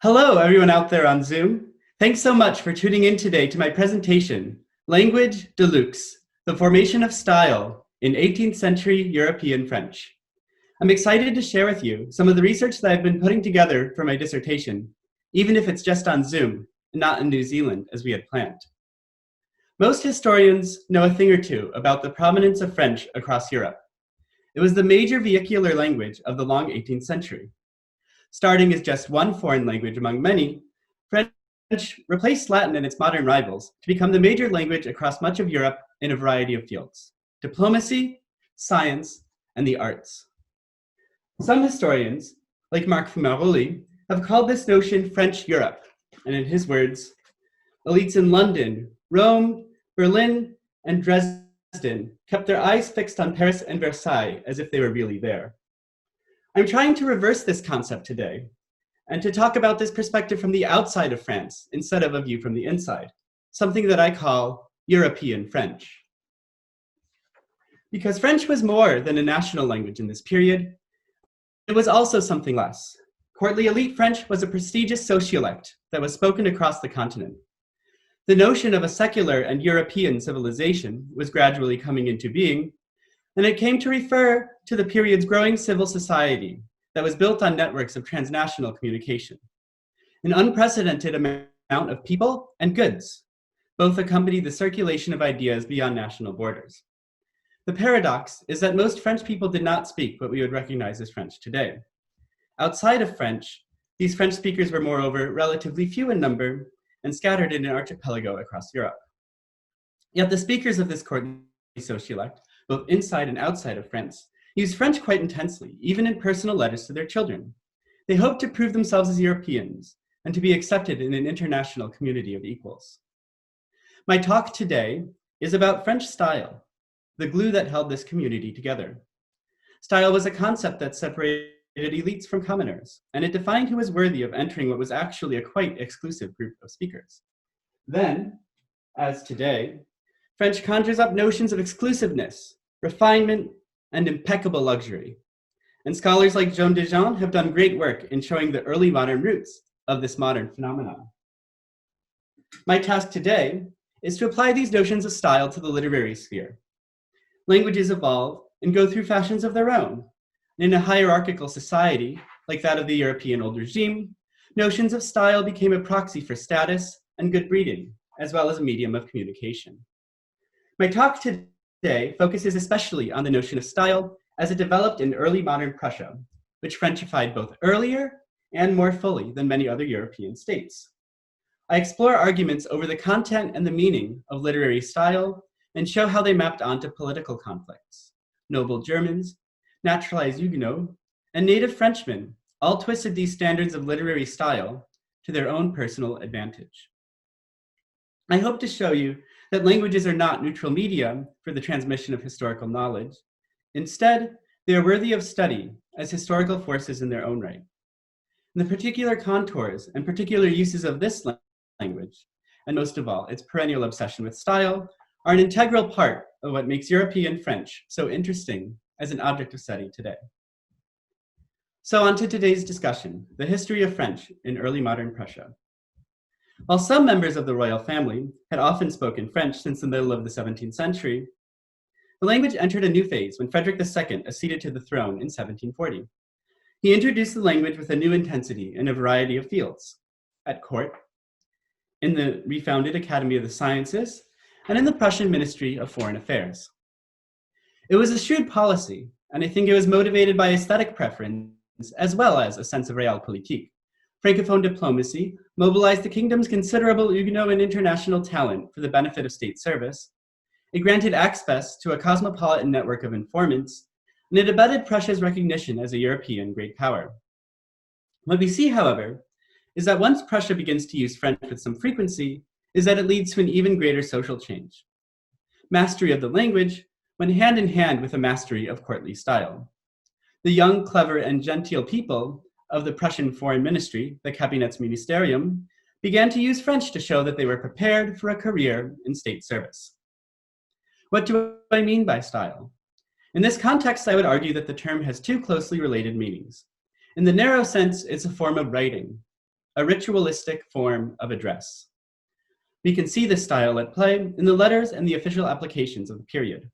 Hello, everyone out there on Zoom. Thanks so much for tuning in today to my presentation, Language de Luxe, the Formation of Style in 18th Century European French. I'm excited to share with you some of the research that I've been putting together for my dissertation, even if it's just on Zoom and not in New Zealand as we had planned. Most historians know a thing or two about the prominence of French across Europe. It was the major vehicular language of the long 18th century. Starting as just one foreign language among many, French replaced Latin and its modern rivals to become the major language across much of Europe in a variety of fields: diplomacy, science, and the arts. Some historians, like Marc Fumaroli, have called this notion French Europe, and in his words, elites in London, Rome, Berlin, and Dresden kept their eyes fixed on Paris and Versailles as if they were really there. I'm trying to reverse this concept today and to talk about this perspective from the outside of France instead of a view from the inside, something that I call European French. Because French was more than a national language in this period, it was also something less. Courtly elite French was a prestigious sociolect that was spoken across the continent. The notion of a secular and European civilization was gradually coming into being, and it came to refer to the period's growing civil society that was built on networks of transnational communication. An unprecedented amount of people and goods both accompanied the circulation of ideas beyond national borders. The paradox is that most French people did not speak what we would recognize as French today. Outside of French, these French speakers were moreover relatively few in number and scattered in an archipelago across Europe. Yet the speakers of this courtly sociolect, both inside and outside of France, used French quite intensely, even in personal letters to their children. They hoped to prove themselves as Europeans and to be accepted in an international community of equals. My talk today is about French style, the glue that held this community together. Style was a concept that separated elites from commoners, and it defined who was worthy of entering what was actually a quite exclusive group of speakers. Then, as today, French conjures up notions of exclusiveness, refinement, and impeccable luxury. And scholars like Joan Dejean have done great work in showing the early modern roots of this modern phenomenon. My task today is to apply these notions of style to the literary sphere. Languages evolve and go through fashions of their own. In a hierarchical society, like that of the European Old Regime, notions of style became a proxy for status and good breeding, as well as a medium of communication. My talk today focuses especially on the notion of style as it developed in early modern Prussia, which Frenchified both earlier and more fully than many other European states. I explore arguments over the content and the meaning of literary style and show how they mapped onto political conflicts. Noble Germans, naturalized Huguenots, and native Frenchmen all twisted these standards of literary style to their own personal advantage. I hope to show you that languages are not neutral media for the transmission of historical knowledge. Instead, they are worthy of study as historical forces in their own right. And the particular contours and particular uses of this language, and most of all, its perennial obsession with style, are an integral part of what makes European French so interesting as an object of study today. So on to today's discussion, the history of French in early modern Prussia. While some members of the royal family had often spoken French since the middle of the 17th century, the language entered a new phase when Frederick II acceded to the throne in 1740. He introduced the language with a new intensity in a variety of fields: at court, in the refounded Academy of the Sciences, and in the Prussian Ministry of Foreign Affairs. It was a shrewd policy, and I think it was motivated by aesthetic preference as well as a sense of realpolitik. Francophone diplomacy mobilized the kingdom's considerable Huguenot and international talent for the benefit of state service. It granted access to a cosmopolitan network of informants, and it abetted Prussia's recognition as a European great power. What we see, however, is that once Prussia begins to use French with some frequency, is that it leads to an even greater social change. Mastery of the language went hand in hand with a mastery of courtly style. The young, clever, and genteel people of the Prussian foreign ministry, the Kabinettsministerium, began to use French to show that they were prepared for a career in state service. What do I mean by style? In this context, I would argue that the term has two closely related meanings. In the narrow sense, it's a form of writing. a ritualistic form of address. We can see this style at play in the letters and the official applications of the period.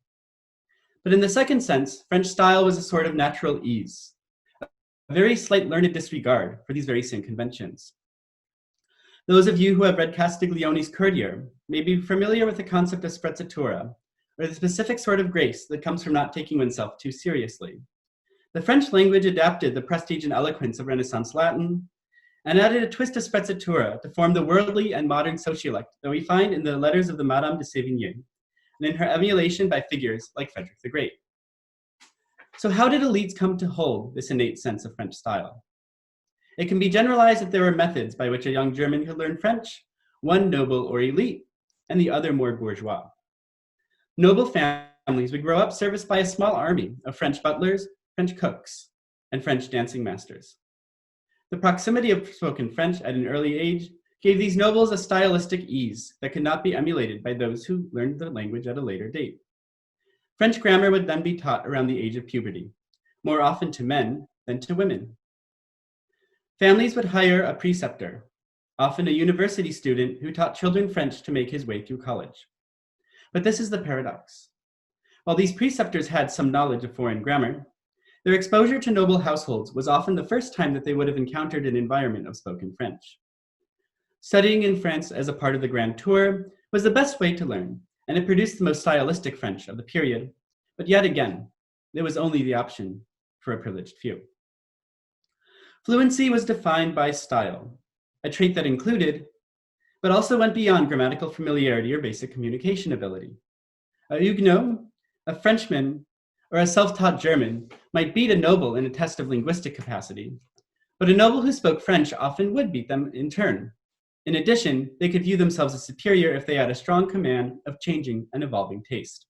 But in the second sense, French style was a sort of natural ease, a very slight learned disregard for these very same conventions. Those of you who have read Castiglione's Courtier may be familiar with the concept of sprezzatura, or the specific sort of grace that comes from not taking oneself too seriously. The French language adapted the prestige and eloquence of Renaissance Latin and added a twist of sprezzatura to form the worldly and modern sociolect that we find in the letters of the Madame de Sévigné and in her emulation by figures like Frederick the Great. So how did elites come to hold this innate sense of French style? It can be generalized that there were methods by which a young German could learn French, one noble or elite, and the other more bourgeois. Noble families would grow up serviced by a small army of French butlers, French cooks, and French dancing masters. The proximity of spoken French at an early age gave these nobles a stylistic ease that could not be emulated by those who learned the language at a later date. French grammar would then be taught around the age of puberty, more often to men than to women. Families would hire a preceptor, often a university student who taught children French to make his way through college. But this is the paradox. While these preceptors had some knowledge of foreign grammar, their exposure to noble households was often the first time that they would have encountered an environment of spoken French. Studying in France as a part of the Grand Tour was the best way to learn, and it produced the most stylistic French of the period. But yet again, there was only the option for a privileged few. Fluency was defined by style, a trait that included, but also went beyond grammatical familiarity or basic communication ability. A Huguenot, a Frenchman, or a self-taught German might beat a noble in a test of linguistic capacity, but a noble who spoke French often would beat them in turn. In addition, they could view themselves as superior if they had a strong command of changing and evolving taste.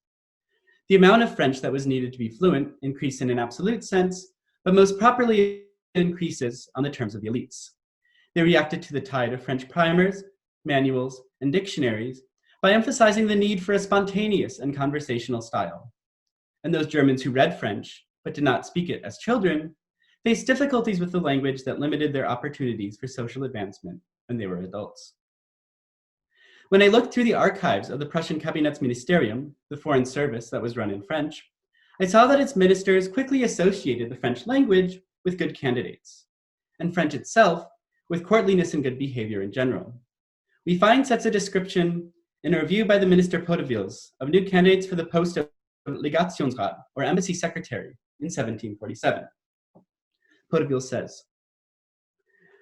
The amount of French that was needed to be fluent increased in an absolute sense, but most properly increases on the terms of the elites. They reacted to the tide of French primers, manuals, and dictionaries by emphasizing the need for a spontaneous and conversational style. And those Germans who read French, but did not speak it as children, faced difficulties with the language that limited their opportunities for social advancement when they were adults. When I looked through the archives of the Prussian Kabinettsministerium, the foreign service that was run in French, I saw that its ministers quickly associated the French language with good candidates, and French itself with courtliness and good behavior in general. We find such a description in a review by the Minister Podevils of new candidates for the post of Legationsrat, or embassy secretary, in 1747. Podevils says,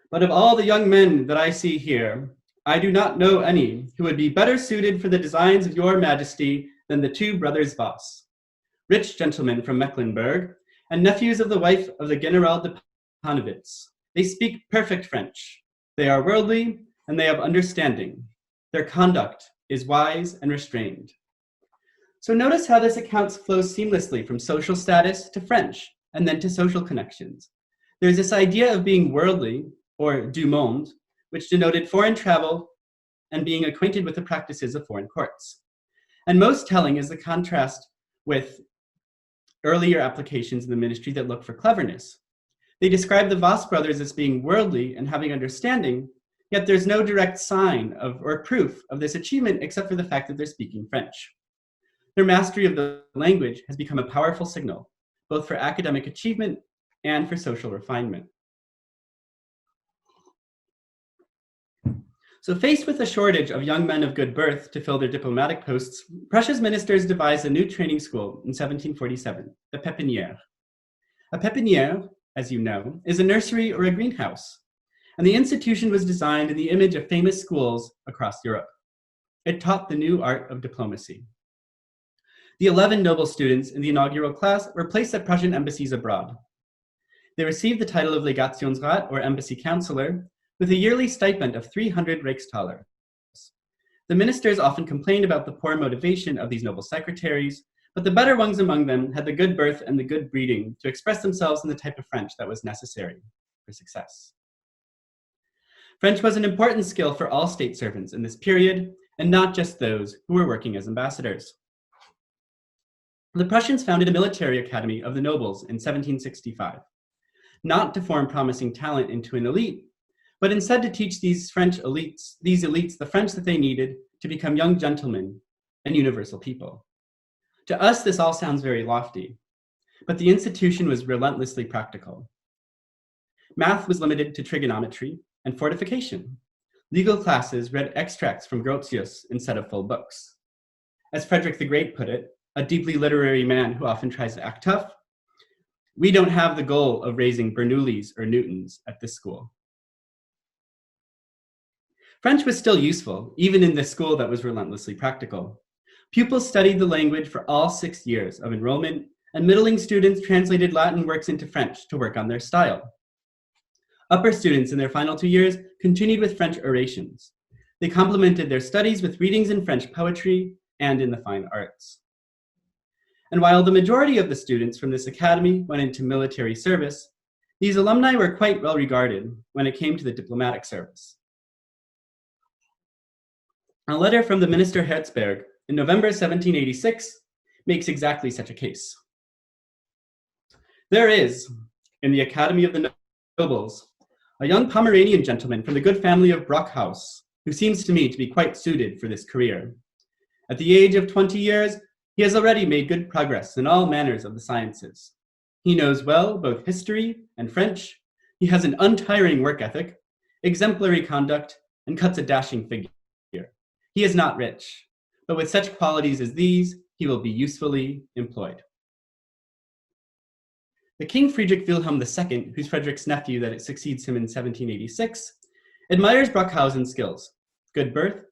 "But of all the young men that I see here, I do not know any who would be better suited for the designs of your majesty than the two brothers Voss, rich gentlemen from Mecklenburg, and nephews of the wife of the General de Panowitz. They speak perfect French. They are worldly, and they have understanding. Their conduct is wise and restrained." So notice how this account flows seamlessly from social status to French, and then to social connections. There's this idea of being worldly, or du monde, which denoted foreign travel and being acquainted with the practices of foreign courts. And most telling is the contrast with earlier applications in the ministry that look for cleverness. They describe the Voss brothers as being worldly and having understanding, yet there's no direct sign of or proof of this achievement except for the fact that they're speaking French. Their mastery of the language has become a powerful signal, both for academic achievement and for social refinement. So faced with a shortage of young men of good birth to fill their diplomatic posts, Prussia's ministers devised a new training school in 1747, the Pépinière. A pépinière, as you know, is a nursery or a greenhouse, and the institution was designed in the image of famous schools across Europe. It taught the new art of diplomacy. The 11 noble students in the inaugural class were placed at Prussian embassies abroad. They received the title of Legationsrat, or embassy counselor, with a yearly stipend of 300 Reichsthalers. The ministers often complained about the poor motivation of these noble secretaries, but the better ones among them had the good birth and the good breeding to express themselves in the type of French that was necessary for success. French was an important skill for all state servants in this period, and not just those who were working as ambassadors. The Prussians founded a military academy of the nobles in 1765, not to form promising talent into an elite, but instead to teach these elites the French that they needed to become young gentlemen and universal people. To us, this all sounds very lofty, but the institution was relentlessly practical. Math was limited to trigonometry and fortification. Legal classes read extracts from Grotius instead of full books. As Frederick the Great put it, a deeply literary man who often tries to act tough, we don't have the goal of raising Bernoullis or Newtons at this school. French was still useful, even in this school that was relentlessly practical. Pupils studied the language for all 6 years of enrollment, and middling students translated Latin works into French to work on their style. Upper students in their final 2 years continued with French orations. They complemented their studies with readings in French poetry and in the fine arts. And while the majority of the students from this academy went into military service, these alumni were quite well regarded when it came to the diplomatic service. A letter from the minister Herzberg in November 1786 makes exactly such a case. There is, in the Academy of the Nobles, a young Pomeranian gentleman from the good family of Brockhaus, who seems to me to be quite suited for this career. At the age of 20 years, he has already made good progress in all manners of the sciences. He knows well both history and French. He has an untiring work ethic, exemplary conduct, and cuts a dashing figure. He is not rich, but with such qualities as these, he will be usefully employed. The King Friedrich Wilhelm II, who's Frederick's nephew that succeeds him in 1786, admires Brockhausen's skills, good birth,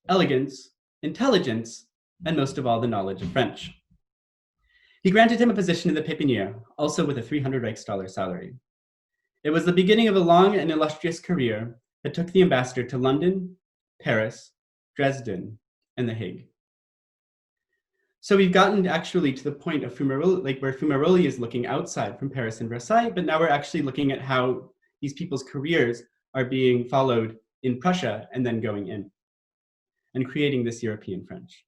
elegance, intelligence, and most of all, the knowledge of French. He granted him a position in the Pépinière, also with a 300 Reichsdollar salary. It was the beginning of a long and illustrious career that took the ambassador to London, Paris, Dresden, and The Hague. So we've gotten actually to the point of Fumaroli, where Fumaroli is looking outside from Paris and Versailles, but now we're actually looking at how these people's careers are being followed in Prussia and then going in and creating this European French.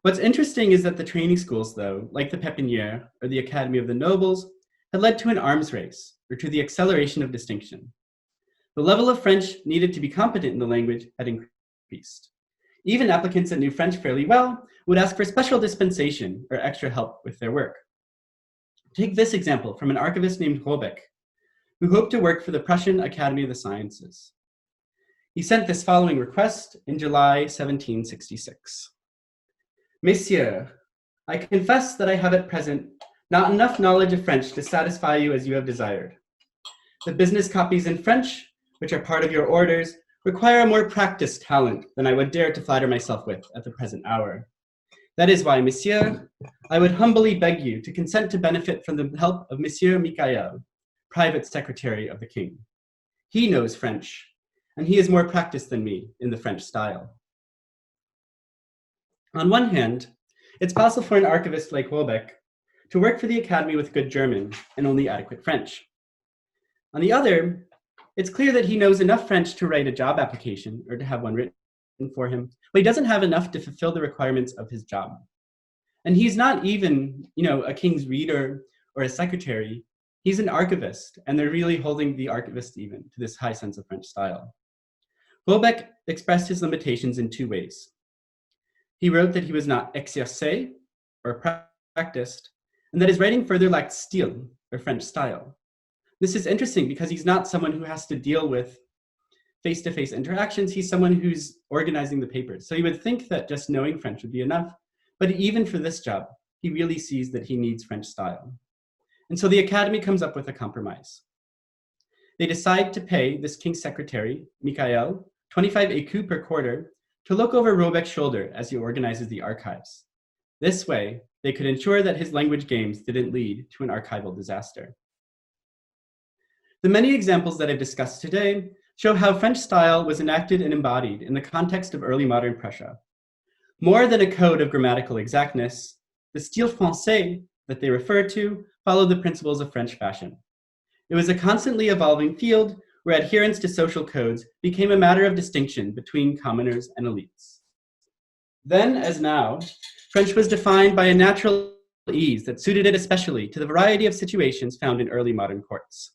What's interesting is that the training schools, though, like the Pépinière or the Academy of the Nobles, had led to an arms race or to the acceleration of distinction. The level of French needed to be competent in the language had increased. Even applicants that knew French fairly well would ask for special dispensation or extra help with their work. Take this example from an archivist named Rudé, who hoped to work for the Prussian Academy of the Sciences. He sent this following request in July 1766. Messieurs, I confess that I have at present not enough knowledge of French to satisfy you as you have desired. The business copies in French, which are part of your orders, require a more practiced talent than I would dare to flatter myself with at the present hour. That is why, Monsieur, I would humbly beg you to consent to benefit from the help of Monsieur Michael, private secretary of the king. He knows French, and he is more practiced than me in the French style. On one hand, it's possible for an archivist like Rudé to work for the academy with good German and only adequate French. On the other, it's clear that he knows enough French to write a job application or to have one written for him, but he doesn't have enough to fulfill the requirements of his job. And he's not even, a king's reader or a secretary. He's an archivist, and they're really holding the archivist even to this high sense of French style. Rudé expressed his limitations in two ways. He wrote that he was not exercé, or practiced, and that his writing further lacked style, or French style. This is interesting because he's not someone who has to deal with face-to-face interactions. He's someone who's organizing the papers. So you would think that just knowing French would be enough, but even for this job, he really sees that he needs French style. And so the academy comes up with a compromise. They decide to pay this king's secretary, Michael, 25 écus per quarter to look over Rudé's shoulder as he organizes the archives. This way, they could ensure that his language games didn't lead to an archival disaster. The many examples that I've discussed today show how French style was enacted and embodied in the context of early modern Prussia. More than a code of grammatical exactness, the style français that they refer to followed the principles of French fashion. It was a constantly evolving field where adherence to social codes became a matter of distinction between commoners and elites. Then, as now, French was defined by a natural ease that suited it especially to the variety of situations found in early modern courts.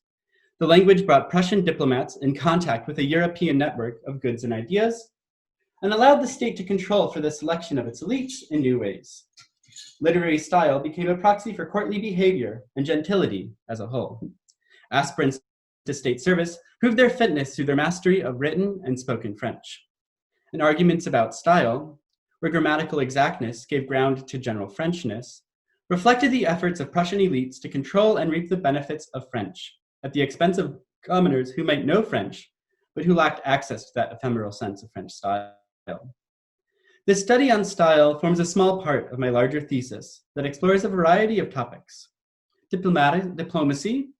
The language brought Prussian diplomats in contact with a European network of goods and ideas, and allowed the state to control for the selection of its elites in new ways. Literary style became a proxy for courtly behavior and gentility as a whole. Aspirants to state service proved their fitness through their mastery of written and spoken French. And arguments about style, where grammatical exactness gave ground to general Frenchness, reflected the efforts of Prussian elites to control and reap the benefits of French at the expense of commoners who might know French, but who lacked access to that ephemeral sense of French style. This study on style forms a small part of my larger thesis that explores a variety of topics: diplomacy,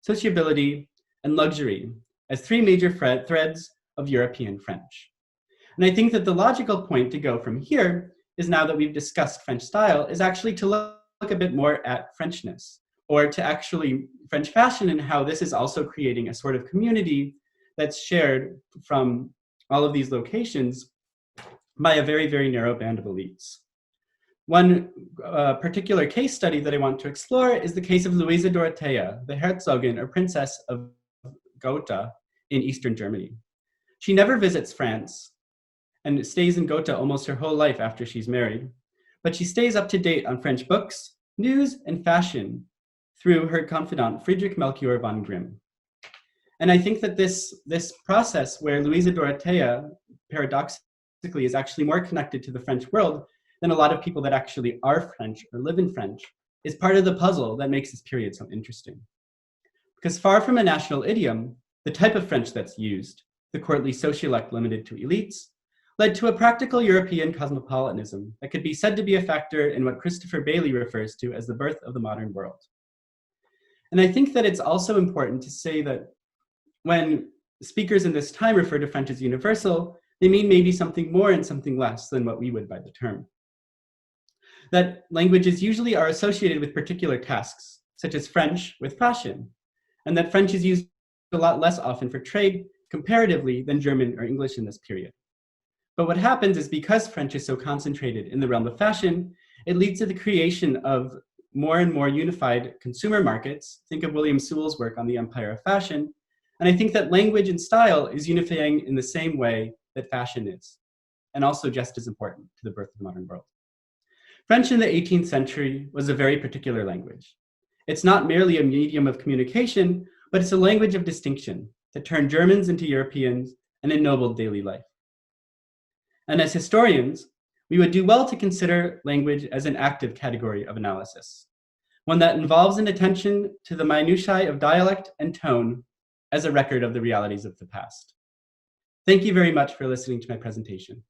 sociability, and luxury as three major threads of European French. And I think that the logical point to go from here is, now that we've discussed French style, is actually to look a bit more at Frenchness, or to actually French fashion, and how this is also creating a sort of community that's shared from all of these locations by a very, very narrow band of elites. One particular case study that I want to explore is the case of Louisa Dorothea, the Herzogin or Princess of Gotha in Eastern Germany. She never visits France and stays in Gotha almost her whole life after she's married, but she stays up to date on French books, news, and fashion through her confidant, Friedrich Melchior von Grimm. And I think that this process where Louisa Dorothea, paradoxically, is actually more connected to the French world than a lot of people that actually are French or live in French, is part of the puzzle that makes this period so interesting. Because far from a national idiom, the type of French that's used, the courtly sociolect limited to elites, led to a practical European cosmopolitanism that could be said to be a factor in what Christopher Bailey refers to as the birth of the modern world. And I think that it's also important to say that when speakers in this time refer to French as universal, they mean maybe something more and something less than what we would by the term. That languages usually are associated with particular tasks, such as French with fashion, and that French is used a lot less often for trade comparatively than German or English in this period. But what happens is, because French is so concentrated in the realm of fashion, it leads to the creation of more and more unified consumer markets. Think of William Sewell's work on the Empire of Fashion. And I think that language and style is unifying in the same way that fashion is, and also just as important to the birth of the modern world. French in the 18th century was a very particular language. It's not merely a medium of communication, but it's a language of distinction that turned Germans into Europeans and ennobled daily life. And as historians, we would do well to consider language as an active category of analysis, one that involves an attention to the minutiae of dialect and tone as a record of the realities of the past. Thank you very much for listening to my presentation.